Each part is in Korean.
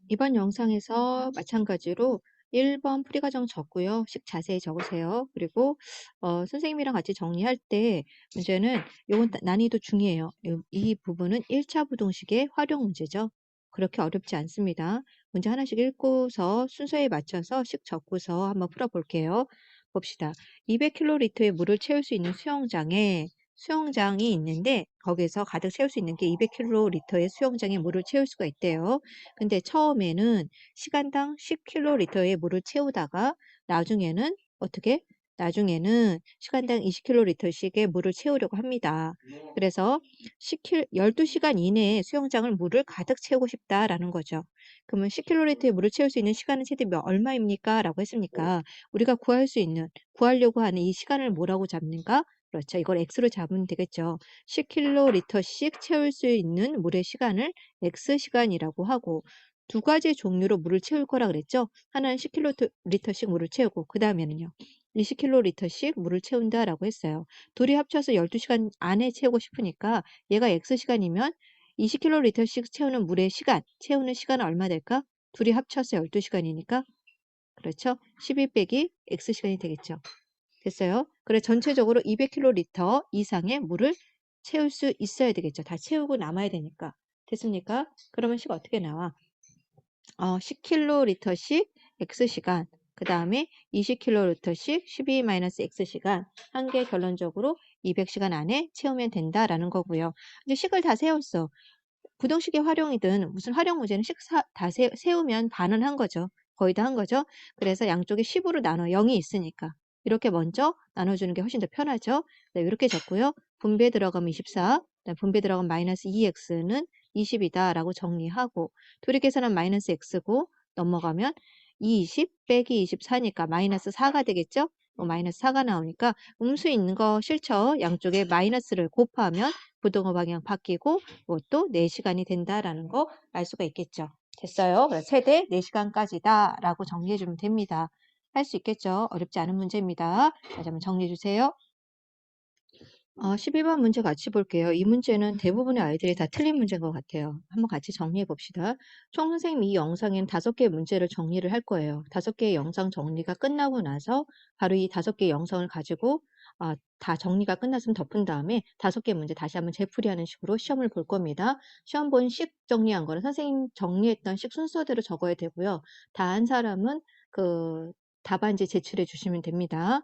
이번 영상에서 마찬가지로 1번 풀이 과정 적고요. 식 자세히 적으세요. 그리고 선생님이랑 같이 정리할 때 문제는 요건 난이도 중이에요. 이 부분은 1차 부동식의 활용 문제죠. 그렇게 어렵지 않습니다. 문제 하나씩 읽고서 순서에 맞춰서 식 적고서 한번 풀어볼게요. 봅시다. 200kl의 물을 채울 수 있는 수영장이 있는데 거기서 가득 채울 수 있는 게 200kl의 수영장에 물을 채울 수가 있대요. 근데 처음에는 시간당 10kl의 물을 채우다가 나중에는 어떻게? 나중에는 시간당 20kl씩의 물을 채우려고 합니다. 그래서 12시간 이내에 수영장을 물을 가득 채우고 싶다라는 거죠. 그러면 10kl의 물을 채울 수 있는 시간은 최대 얼마입니까? 라고 했으니까 우리가 구하려고 하는 이 시간을 뭐라고 잡는가? 그렇죠. 이걸 x로 잡으면 되겠죠. 10kl씩 채울 수 있는 물의 시간을 x시간이라고 하고 두 가지 종류로 물을 채울 거라 그랬죠. 하나는 10kl씩 물을 채우고 그 다음에는요. 20kl씩 물을 채운다라고 했어요. 둘이 합쳐서 12시간 안에 채우고 싶으니까 얘가 x시간이면 20kl씩 채우는 시간은 얼마 될까? 둘이 합쳐서 12시간이니까 그렇죠. 12 빼기 x시간이 되겠죠. 됐어요? 그래 전체적으로 200kl 이상의 물을 채울 수 있어야 되겠죠. 다 채우고 남아야 되니까. 됐습니까? 그러면 식 어떻게 나와? 10kl씩 x시간, 그 다음에 20kl씩 12-x시간, 한 개 결론적으로 200시간 안에 채우면 된다라는 거고요. 이제 식을 다 세웠어. 부등식의 활용이든 무슨 활용 문제는 다 세우면 반은 한 거죠. 거의 다 한 거죠. 그래서 양쪽에 10으로 나눠 0이 있으니까 이렇게 먼저 나눠주는 게 훨씬 더 편하죠. 네, 이렇게 적고요. 분배 들어가면 24, 분배 들어가면 마이너스 2x는 20이다 라고 정리하고 둘이 계산하면 마이너스 x고 넘어가면 20 빼기 24니까 마이너스 4가 되겠죠. 마이너스 4가 나오니까 음수 있는 거 싫죠. 양쪽에 마이너스를 곱하면 부등호 방향 바뀌고 이것도 4시간이 된다라는 거 알 수가 있겠죠. 됐어요. 그래서 최대 4시간까지다 라고 정리해 주면 됩니다. 할 수 있겠죠. 어렵지 않은 문제입니다. 다시 한번 정리해 주세요. 12번 문제 같이 볼게요. 이 문제는 대부분의 아이들이 다 틀린 문제인 것 같아요. 한번 같이 정리해 봅시다. 총 선생님 이 영상에는 5개의 문제를 정리를 할 거예요. 5개의 영상 정리가 끝나고 나서 바로 이 5개의 영상을 가지고 다 정리가 끝났으면 덮은 다음에 5개 문제 다시 한번 재풀이하는 식으로 시험을 볼 겁니다. 시험 본 식 정리한 거는 선생님 정리했던 식 순서대로 적어야 되고요. 다 한 사람은 그 답안지 제출해 주시면 됩니다.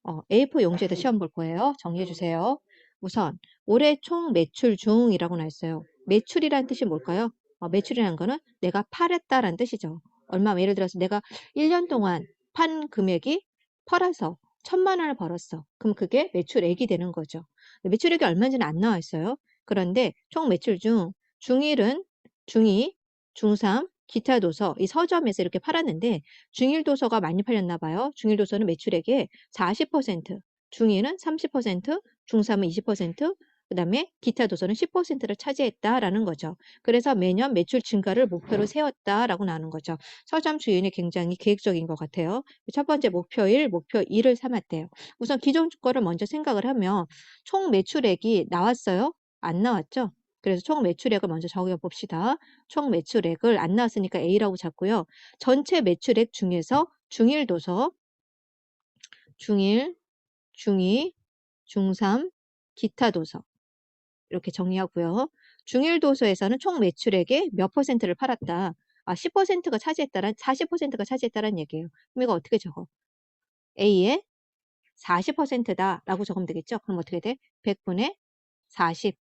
A4 용지에다 시험 볼 거예요. 정리해 주세요. 우선 올해 총 매출 중이라고 나 있어요. 매출이란 뜻이 뭘까요? 매출이라는 거는 내가 팔았다라는 뜻이죠. 예를 들어서 내가 1년 동안 판 금액이 팔아서 1,000만 원을 벌었어. 그럼 그게 매출액이 되는 거죠. 매출액이 얼마인지는 안 나와 있어요. 그런데 총 매출 중1은 중2, 중3, 기타 도서 이 서점에서 이렇게 팔았는데 중1 도서가 많이 팔렸나 봐요. 중1 도서는 매출액의 40%, 중2는 30%, 중3은 20%, 그 다음에 기타 도서는 10%를 차지했다라는 거죠. 그래서 매년 매출 증가를 목표로 세웠다라고 나오는 거죠. 서점 주인이 굉장히 계획적인 것 같아요. 첫 번째 목표 1, 목표 2를 삼았대요. 우선 기존 거를 먼저 생각을 하면 총 매출액이 나왔어요? 안 나왔죠? 그래서 총 매출액을 먼저 적어봅시다. 총 매출액을 안 나왔으니까 A라고 잡고요. 전체 매출액 중에서 중1 도서, 중1, 중2, 중3, 기타 도서 이렇게 정리하고요. 중1 도서에서는 총 매출액의 몇 퍼센트를 팔았다. 10%가 차지했다란 40%가 차지했다는 얘기예요. 그럼 이거 어떻게 적어? A의 40%다라고 적으면 되겠죠? 그럼 어떻게 돼? 100분의 40.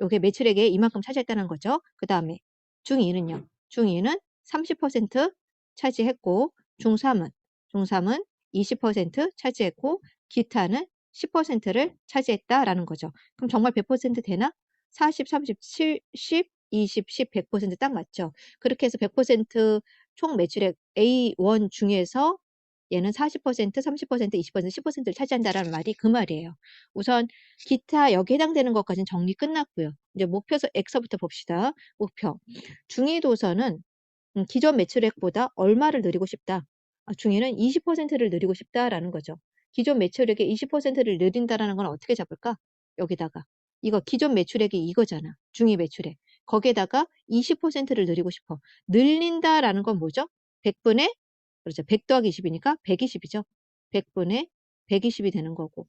요게 매출액에 이만큼 차지했다는 거죠. 그 다음에 중2는요. 중2는 30% 차지했고 중3은 20% 차지했고 기타는 10%를 차지했다라는 거죠. 그럼 정말 100% 되나? 40, 30, 70, 20, 10, 100%딱 맞죠. 그렇게 해서 100%총 매출액 A1 중에서 얘는 40%, 30%, 20%, 10%를 차지한다라는 말이 그 말이에요. 우선 기타 여기에 해당되는 것까지는 정리 끝났고요. 이제 목표서 X부터 봅시다. 목표. 중2 도서는 기존 매출액보다 얼마를 늘리고 싶다. 중2는 20%를 늘리고 싶다라는 거죠. 기존 매출액의 20%를 늘린다라는 건 어떻게 잡을까? 여기다가. 이거 기존 매출액이 이거잖아. 중2 매출액. 거기에다가 20%를 늘리고 싶어. 늘린다라는 건 뭐죠? 100분의, 그렇죠. 100 더하기 20이니까 120이죠. 100분의 120이 되는 거고.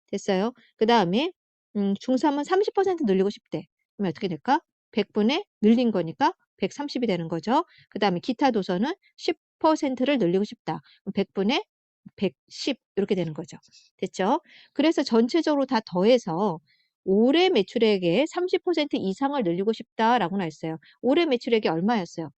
됐어요? 그 다음에 중3은 30% 늘리고 싶대. 그러면 어떻게 될까? 100분의 늘린 거니까 130이 되는 거죠. 그 다음에 기타 도서는 10%를 늘리고 싶다. 100분의 110 이렇게 되는 거죠. 됐죠? 그래서 전체적으로 다 더해서 올해 매출액의 30% 이상을 늘리고 싶다라고 나왔어요. 올해 매출액이 얼마였어요?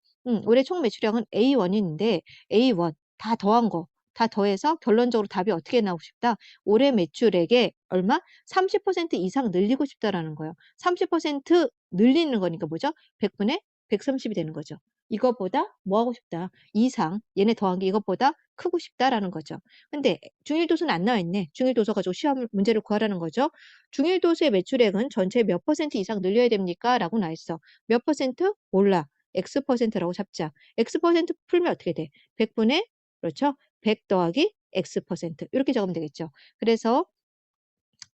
올해 총 매출액은 A1인데 A1 다 더한 거, 다 더해서 결론적으로 답이 어떻게 나오고 싶다? 올해 매출액의 얼마? 30% 이상 늘리고 싶다라는 거예요. 30% 늘리는 거니까 뭐죠? 100분의 130이 되는 거죠. 이것보다 뭐 하고 싶다? 이상, 얘네 더한 게 이것보다 크고 싶다라는 거죠. 근데 중일도서는 안 나와 있네. 중일도서 가지고 시험 문제를 구하라는 거죠. 중일도서의 매출액은 전체 몇 퍼센트 이상 늘려야 됩니까? 라고 나와 있어. 몇 퍼센트? 몰라. X%라고 잡자. X% 풀면 어떻게 돼? 100분의 그렇죠? 100 더하기 X%. 이렇게 적으면 되겠죠. 그래서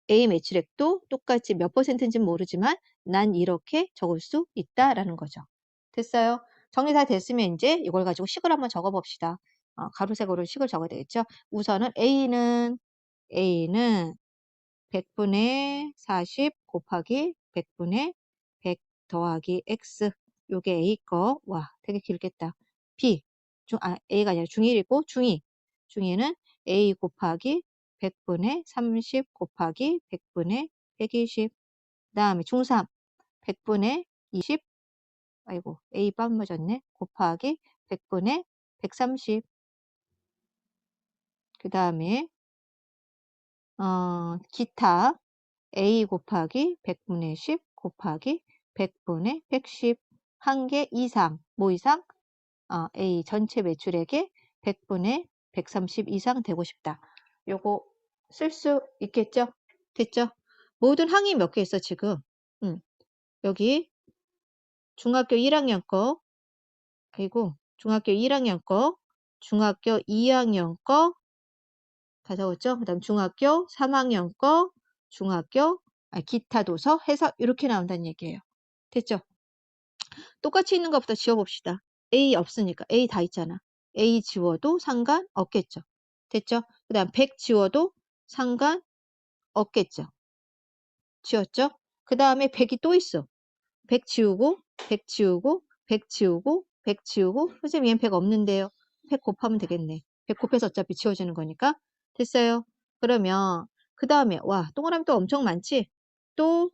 A 매출액도 똑같이 몇 퍼센트인지는 모르지만 난 이렇게 적을 수 있다라는 거죠. 됐어요? 정리 다 됐으면 이제 이걸 가지고 식을 한번 적어봅시다. 가로세로로 식을 적어야 되겠죠. 우선은 A는 100분의 40 곱하기 100분의 100 더하기 X. 요게 A 거. 와, 되게 길겠다. B. A가 아니라 중1이고 중2. 중2는 A 곱하기 100분의 30 곱하기 100분의 120. 그 다음에 중3. 100분의 20. 아이고, A 빠먹어졌네. 곱하기 100분의 130. 그 다음에 기타. A 곱하기 100분의 10 곱하기 100분의 110 한 개 이상, 뭐 이상? A 전체 매출액의 100분의 130 이상 되고 싶다. 요거 쓸 수 있겠죠? 됐죠? 모든 항이 몇 개 있어 지금? 여기 중학교 1학년 거, 그리고 중학교 1학년 거, 중학교 2학년 거, 다 적었죠? 그 다음 중학교 3학년 거, 기타 도서 해서 이렇게 나온다는 얘기예요. 됐죠? 똑같이 있는 것부터 지워봅시다. A 없으니까. A 다 있잖아. A 지워도 상관없겠죠. 됐죠? 그 다음 100 지워도 상관없겠죠. 지웠죠? 그 다음에 100이 또 있어. 100 지우고, 100 지우고, 100 지우고, 100 지우고. 선생님 얘는 100 없는데요. 100 곱하면 되겠네. 100 곱해서 어차피 지워지는 거니까. 됐어요? 그러면 그 다음에 와 동그라미 또 엄청 많지? 또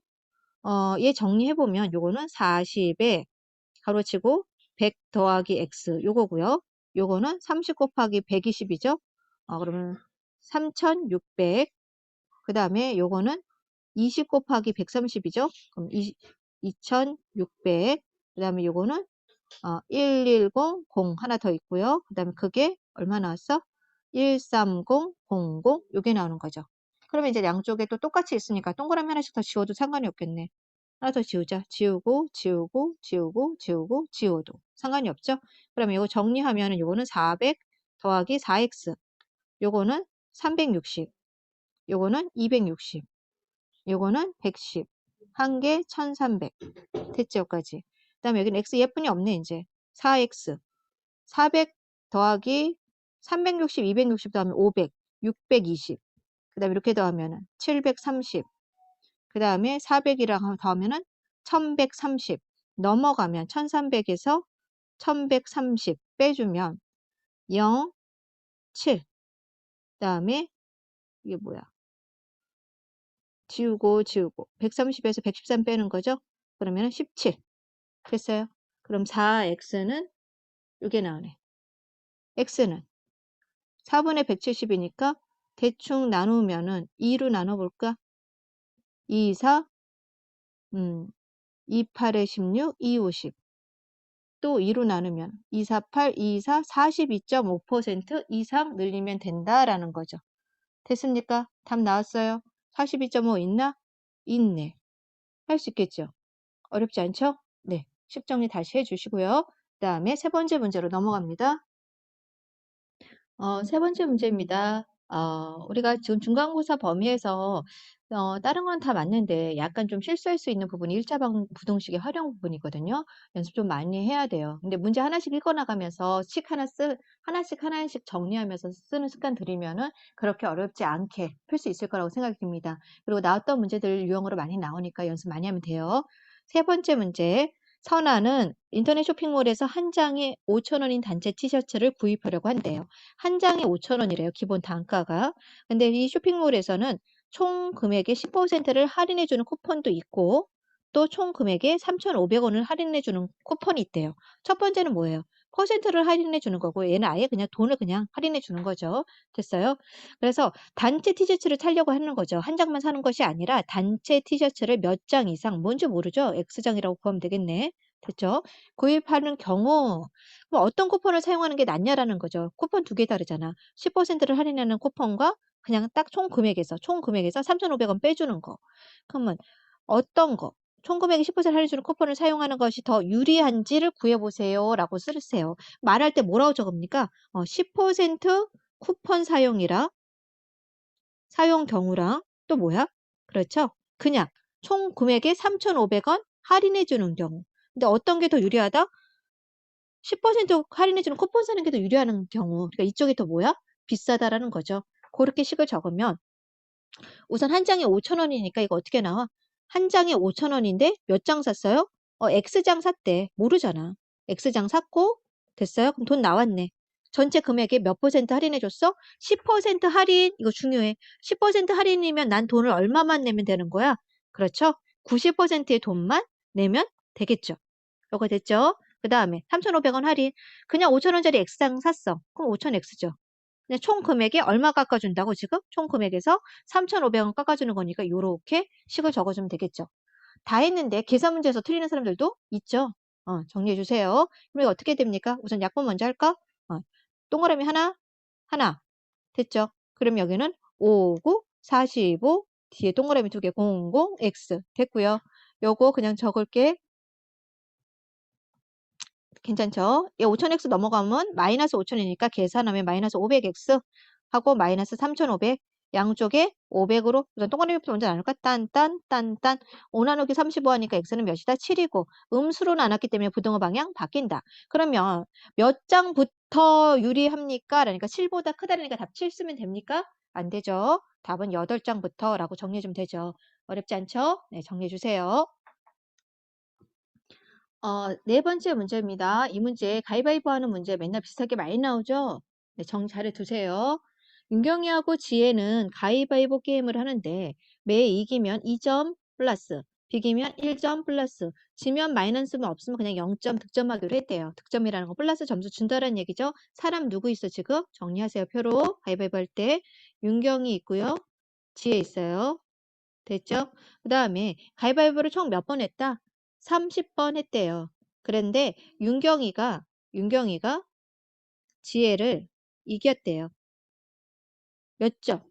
얘 정리해보면 요거는 40에 가로치고 100 더하기 x 요거고요. 요거는 30 곱하기 120이죠. 그러면 3600. 그 다음에 요거는 20 곱하기 130이죠. 그럼 2600. 그 다음에 요거는 110, 0 하나 더 있고요. 그 다음에 그게 얼마 나왔어? 130, 00 요게 나오는 거죠. 그러면 이제 양쪽에 또 똑같이 있으니까 동그라미 하나씩 더 지워도 상관이 없겠네. 하나 더 지우자. 지우고, 지우고, 지우고, 지우고, 지워도 상관이 없죠? 그러면 이거 정리하면은 요거는 400 더하기 4x. 요거는 360. 요거는 260. 요거는 110. 한 개 1300. 됐죠, 여기까지. 그 다음에 여기는 x 예쁜이 없네, 이제. 4x. 400 더하기 360, 260 더하면 500, 620. 그 다음에 이렇게 더하면은 730. 그 다음에 400이랑 더하면은 1130. 넘어가면 1300에서 1130 빼주면 0, 7. 그 다음에 이게 뭐야? 지우고 지우고 130에서 113 빼는 거죠? 그러면 17. 됐어요? 그럼 4x는 이게 나오네. x는 4분의 170이니까 대충 나누면은 2로 나눠볼까? 2, 4, 2, 8에 16, 2, 50. 또 2로 나누면 2, 4, 8, 2, 4, 42.5% 이상 늘리면 된다라는 거죠. 됐습니까? 답 나왔어요? 42.5 있나? 있네. 할 수 있겠죠? 어렵지 않죠? 네. 식정리 다시 해주시고요. 그 다음에 세 번째 문제로 넘어갑니다. 세 번째 문제입니다. 우리가 지금 중간고사 범위에서 다른 건 다 맞는데 약간 좀 실수할 수 있는 부분이 일자방 부등식의 활용 부분이거든요. 연습 좀 많이 해야 돼요. 근데 문제 하나씩 읽어 나가면서 하나씩 하나씩 정리하면서 쓰는 습관 들이면은 그렇게 어렵지 않게 풀 수 있을 거라고 생각이 듭니다. 그리고 나왔던 문제들 유형으로 많이 나오니까 연습 많이 하면 돼요. 세 번째 문제. 선아는 인터넷 쇼핑몰에서 한 장에 5,000원인 단체 티셔츠를 구입하려고 한대요. 한 장에 5,000원이래요. 기본 단가가. 근데 이 쇼핑몰에서는 총 금액의 10%를 할인해 주는 쿠폰도 있고 또 총 금액의 3,500원을 할인해 주는 쿠폰이 있대요. 첫 번째는 뭐예요? 퍼센트를 할인해 주는 거고 얘는 아예 그냥 돈을 그냥 할인해 주는 거죠. 됐어요? 그래서 단체 티셔츠를 사려고 하는 거죠. 한 장만 사는 것이 아니라 단체 티셔츠를 몇 장 이상, 뭔지 모르죠? X장이라고 구하면 되겠네. 됐죠? 구입하는 경우 그럼 어떤 쿠폰을 사용하는 게 낫냐라는 거죠. 쿠폰 두 개 다르잖아. 10%를 할인하는 쿠폰과 그냥 딱 총 금액에서 3,500원 빼주는 거. 그러면 어떤 거, 총 금액의 10% 할인해주는 쿠폰을 사용하는 것이 더 유리한지를 구해보세요. 라고 쓰세요. 말할 때 뭐라고 적읍니까? 10% 쿠폰 사용 경우랑 또 뭐야? 그렇죠? 그냥 총 금액의 3,500원 할인해주는 경우. 근데 어떤 게 더 유리하다? 10% 할인해주는 쿠폰 사는 게 더 유리한 경우. 그러니까 이쪽이 더 뭐야? 비싸다라는 거죠. 그렇게 식을 적으면 우선 한 장에 5,000원이니까 이거 어떻게 나와? 한 장에 5,000원인데 몇 장 샀어요? X장 샀대. 모르잖아. X장 샀고 됐어요? 그럼 돈 나왔네. 전체 금액에 몇 퍼센트 할인해 줬어? 10% 할인. 이거 중요해. 10% 할인이면 난 돈을 얼마만 내면 되는 거야? 그렇죠? 90%의 돈만 내면 되겠죠. 요거 됐죠? 그 다음에 3,500원 할인. 그냥 5,000원짜리 X장 샀어. 그럼 5,000X죠. 근데 총 금액에 얼마 깎아준다고 지금? 총 금액에서 3,500원 깎아주는 거니까 요렇게 식을 적어주면 되겠죠. 다 했는데 계산 문제에서 틀리는 사람들도 있죠. 정리해 주세요. 그럼 이거 어떻게 됩니까? 우선 약분 먼저 할까? 동그라미 하나, 하나. 됐죠? 그럼 여기는 5, 9, 45, 뒤에 동그라미 두 개, 0, 0, X. 됐고요. 요거 그냥 적을게. 괜찮죠? 얘 5000x 넘어가면 마이너스 5000이니까 계산하면 마이너스 500x 하고 마이너스 3500 양쪽에 500으로 우선 동그라미부터 먼저 나눌까? 딴 5 나누기 35 하니까 x는 몇이다? 7이고 음수로 나눴기 때문에 부등호 방향 바뀐다. 그러면 몇 장부터 유리합니까? 그러니까 7보다 크다니까 답 7 쓰면 됩니까? 안 되죠. 답은 8장부터 라고 정리해 주면 되죠. 어렵지 않죠? 네, 정리해 주세요. 네 번째 문제입니다. 이 문제 가위바위보 하는 문제 맨날 비슷하게 많이 나오죠? 네, 정리 잘해 두세요. 윤경이하고 지혜는 가위바위보 게임을 하는데 매 이기면 2점 플러스, 비기면 1점 플러스, 지면 마이너스만 없으면 그냥 0점 득점하기로 했대요. 득점이라는 거 플러스 점수 준다라는 얘기죠. 사람 누구 있어 지금? 정리하세요. 표로 가위바위보 할 때 윤경이 있고요. 지혜 있어요. 됐죠? 그 다음에 가위바위보를 총 몇 번 했다? 30번 했대요. 그런데 윤경이가 지혜를 이겼대요. 몇 점?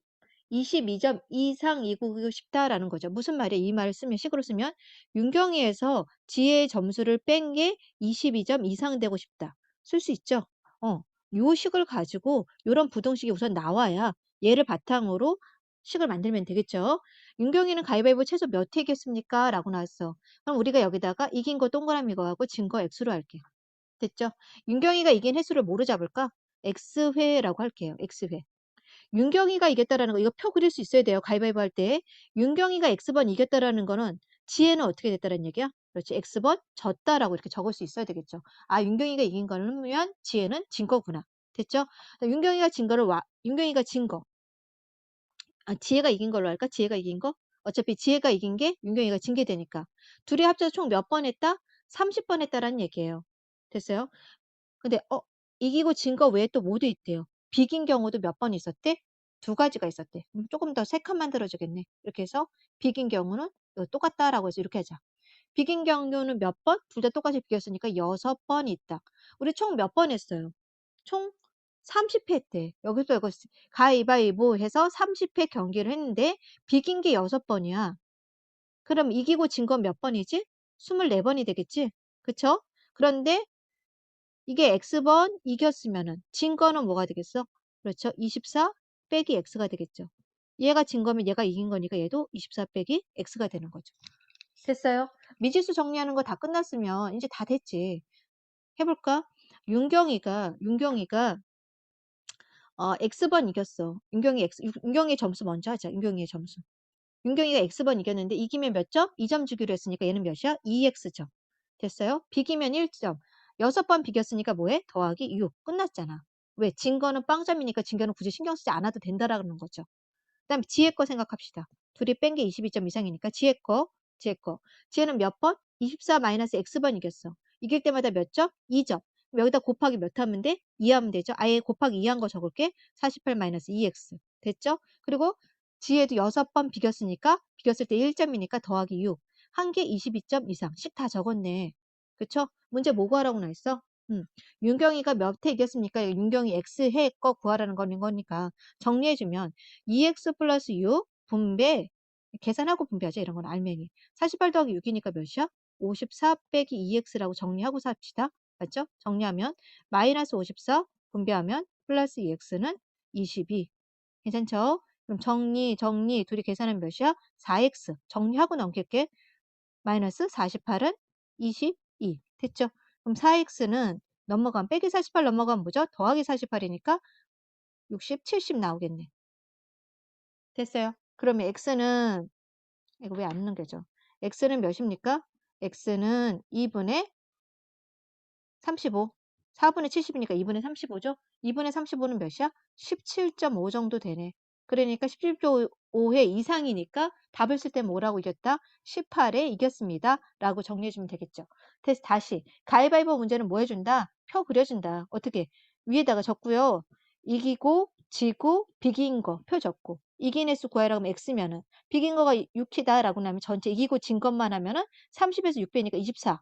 22점 이상 이기고 싶다라는 거죠. 무슨 말이에요? 이 말을 쓰면 식으로 쓰면 윤경이에서 지혜의 점수를 뺀 게 22점 이상 되고 싶다. 쓸 수 있죠? 요 식을 가지고 요런 부등식이 우선 나와야 얘를 바탕으로 식을 만들면 되겠죠. 윤경이는 가위바위보 최소 몇 회 이겼습니까? 라고 나왔어. 그럼 우리가 여기다가 이긴 거 동그라미 거하고 진 거 X로 할게요. 됐죠? 윤경이가 이긴 횟수를 뭐로 잡을까? X회라고 할게요. X회. 윤경이가 이겼다라는 거 이거 표 그릴 수 있어야 돼요. 가위바위보 할 때. 윤경이가 X번 이겼다라는 거는 지혜는 어떻게 됐다는 얘기야? 그렇지. X번 졌다라고 이렇게 적을 수 있어야 되겠죠. 아, 윤경이가 이긴 거면 지혜는 진 거구나. 됐죠? 윤경이가 진 거. 지혜가 이긴 걸로 할까? 지혜가 이긴 거? 어차피 지혜가 이긴 게 윤경이가 진 게 되니까. 둘이 합쳐서 총 몇 번 했다? 30번 했다라는 얘기예요. 됐어요? 근데 이기고 진 거 외에 또 모두 있대요. 비긴 경우도 몇 번 있었대? 두 가지가 있었대. 조금 더 세 칸 만들어주겠네. 이렇게 해서 비긴 경우는 이거 똑같다라고 해서 이렇게 하자. 비긴 경우는 몇 번? 둘 다 똑같이 비겼으니까 6번 있다. 우리 총 몇 번 했어요? 총 30회 했대. 여기서 이거 가위바위보 해서 30회 경기를 했는데 비긴 게 6번이야. 그럼 이기고 진 건 몇 번이지? 24번이 되겠지? 그쵸? 그런데 이게 X번 이겼으면은 진 거는 뭐가 되겠어? 그렇죠. 24 빼기 X가 되겠죠. 얘가 진 거면 얘가 이긴 거니까 얘도 24 빼기 x가 되는 거죠. 됐어요? 미지수 정리하는 거 다 끝났으면 이제 다 됐지. 해볼까? 윤경이가 x번 이겼어. 윤경이의 점수 먼저 하자. 윤경이의 점수. 윤경이가 x번 이겼는데 이기면 몇 점? 2점 주기로 했으니까 얘는 몇이야? 2x점. 됐어요? 비기면 1점. 6번 비겼으니까 뭐해? 더하기 6. 끝났잖아. 왜? 진 거는 빵점이니까 진 거는 굳이 신경 쓰지 않아도 된다라는 거죠. 그다음에 지혜 거 생각합시다. 둘이 뺀 게 22점 이상이니까 지혜 거. 지혜는 몇 번? 24 마이너스 x번 이겼어. 이길 때마다 몇 점? 2점. 여기다 곱하기 몇 하면 돼? 2 하면 되죠. 아예 곱하기 2 한 거 적을게. 48 마이너스 2x. 됐죠? 그리고 지혜도 6번 비겼으니까 비겼을 때 1점이니까 더하기 6. 한 개 22점 이상. 씩 다 적었네. 그쵸? 문제 뭐 구하라고 나 있어? 윤경이가 몇 회 이겼습니까? 윤경이 x해 거 구하라는 거니까 정리해주면 2x 플러스 6 분배 계산하고 분배하자. 이런 건 알맹이. 48 더하기 6이니까 몇이야? 54 빼기 2x라고 정리하고 삽시다. 맞죠? 정리하면 마이너스 54 분배하면 플러스 2x는 22. 괜찮죠? 그럼 정리 둘이 계산하면 몇이야? 4x. 정리하고 넘길게. 마이너스 48은 22. 됐죠? 그럼 4x는 넘어가면 빼기 48 넘어가면 뭐죠? 더하기 48이니까 60, 70 나오겠네. 됐어요? 그러면 x는 이거 왜 안 넘겨져? x는 몇입니까? x는 2분의 35. 4분의 70이니까 2분의 35죠? 2분의 35는 몇이야? 17.5 정도 되네. 그러니까 17.5회 이상이니까 답을 쓸 때 뭐라고 이겼다? 18에 이겼습니다. 라고 정리해주면 되겠죠. 다시 가위바위보 문제는 뭐 해준다? 표 그려준다. 어떻게? 위에다가 적고요. 이기고 지고 비긴 거 표 적고 이긴 횟수 구하라고 하면 x면은 비긴 거가 6이다 라고 하면 전체 이기고 진 것만 하면은 30에서 6 빼니까 24.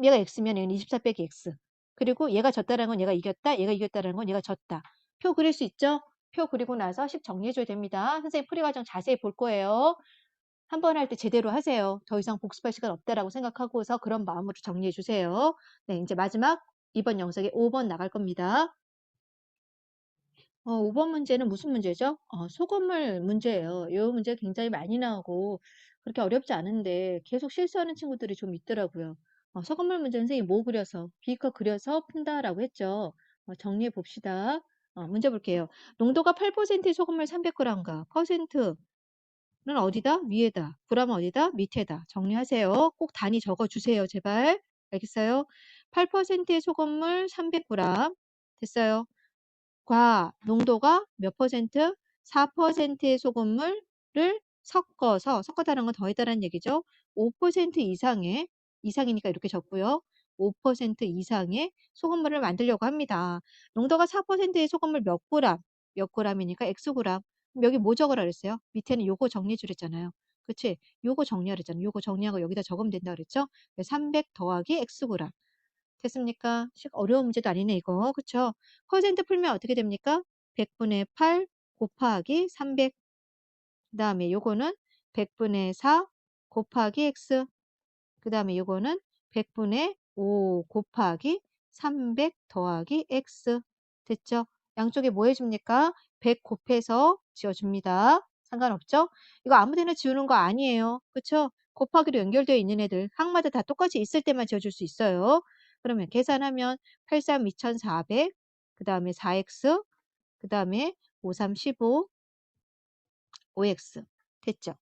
얘가 x면 얘는 24 빼기 x. 그리고 얘가 졌다는 건 얘가 이겼다. 얘가 이겼다는 건 얘가 졌다. 표 그릴 수 있죠? 표 그리고 나서 식 정리해줘야 됩니다. 선생님 풀이 과정 자세히 볼 거예요. 한 번 할 때 제대로 하세요. 더 이상 복습할 시간 없다라고 생각하고서 그런 마음으로 정리해 주세요. 네, 이제 마지막 이번 영상에 5번 나갈 겁니다. 5번 문제는 무슨 문제죠? 소금물 문제예요. 이 문제 굉장히 많이 나오고 그렇게 어렵지 않은데 계속 실수하는 친구들이 좀 있더라고요. 소금물 문제 선생님이 뭐 그려서 비커 그려서 푼다라고 했죠. 정리해 봅시다. 문제 볼게요. 농도가 8%의 소금물 300g과 퍼센트는 어디다? 위에다. g은 어디다? 밑에다. 정리하세요. 꼭 단위 적어주세요. 제발. 알겠어요? 8%의 소금물 300g. 됐어요. 과 농도가 몇 퍼센트? 4%의 소금물을 섞었다는 건 더했다는 얘기죠. 5% 이상이니까 이렇게 적고요. 5% 이상의 소금물을 만들려고 합니다. 농도가 4%의 소금물 몇 g이니까 xg. 그럼 여기 뭐 적으라 그랬어요? 밑에는 요거 정리해 주랬잖아요. 그치? 요거 정리하랬잖아요. 요거 정리하고 여기다 적으면 된다 그랬죠? 300 더하기 xg. 됐습니까? 어려운 문제도 아니네, 이거. 그쵸? 퍼센트 풀면 어떻게 됩니까? 100분의 8 곱하기 300. 그 다음에 요거는 100분의 4 곱하기 x. 그 다음에 요거는 100분의 5 곱하기 300 더하기 x. 됐죠? 양쪽에 뭐 해줍니까? 100 곱해서 지어줍니다. 상관없죠? 이거 아무 데나 지우는 거 아니에요. 그쵸? 곱하기로 연결되어 있는 애들 항마다 다 똑같이 있을 때만 지어줄 수 있어요. 그러면 계산하면 83 2400, 그 다음에 4x, 그 다음에 53 15, 5x. 됐죠?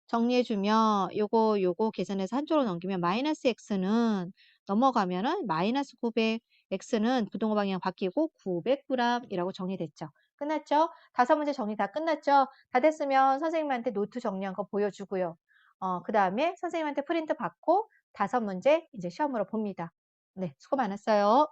정리해주면 요거 계산해서 한쪽으로 넘기면 마이너스 x는 넘어가면은 마이너스 900, x는 부동호 방향 바뀌고 900g이라고 정리됐죠. 끝났죠? 5문제 정리 다 끝났죠? 다 됐으면 선생님한테 노트 정리한 거 보여주고요. 그 다음에 선생님한테 프린트 받고 5문제 이제 시험으로 봅니다. 네, 수고 많았어요.